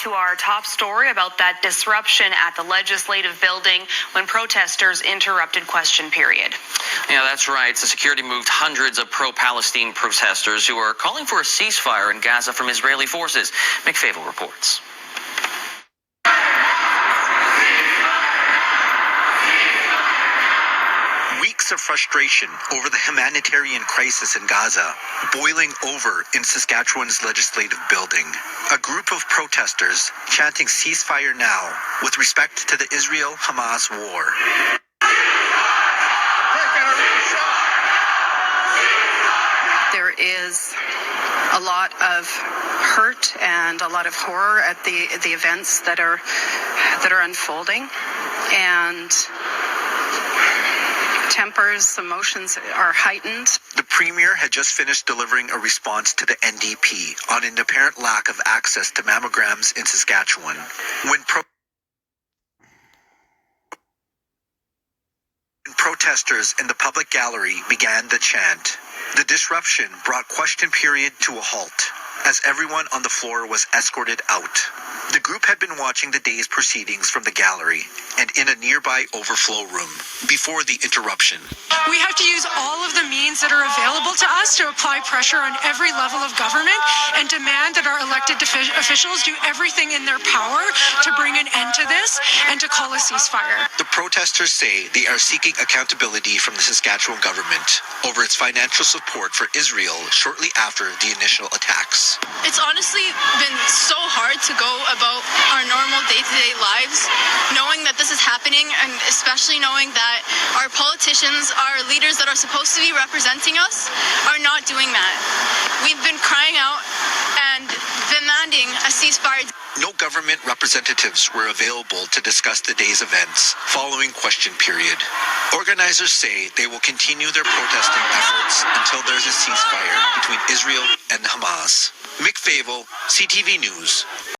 to our top story about that disruption at the legislative building when protesters interrupted question period. Yeah, that's right. The security moved hundreds of pro-Palestine protesters who are calling for a ceasefire in Gaza from Israeli forces. Mick Favel reports. Weeks of frustration over the humanitarian crisis in Gaza boiling over in Saskatchewan's legislative building. A group of protesters chanting ceasefire now with respect to the Israel-Hamas war. There is a lot of hurt and a lot of horror at the events that are unfolding, and tempers, emotions are heightened. The Premier had just finished delivering a response to the NDP on an apparent lack of access to mammograms in Saskatchewan. When protesters in the public gallery began the chant, the disruption brought question period to a halt, as everyone on the floor was escorted out. The group had been watching the day's proceedings from the gallery and in a nearby overflow room before the interruption. We have to use all of the means that are available to us to apply pressure on every level of government and demand that our elected officials do everything in their power to bring an end to this and to call a ceasefire. The protesters say they are seeking accountability from the Saskatchewan government over its financial support for Israel shortly after the initial attacks. It's honestly been so hard to go about our normal day-to-day lives, knowing that this is happening, and especially knowing that our politicians, our leaders that are supposed to be representing us, are not doing that. We've been crying out and demanding a ceasefire. No government representatives were available to discuss the day's events following question period. Organizers say they will continue their protesting efforts until there's a ceasefire between Israel and Hamas. Mick Favel, CTV News.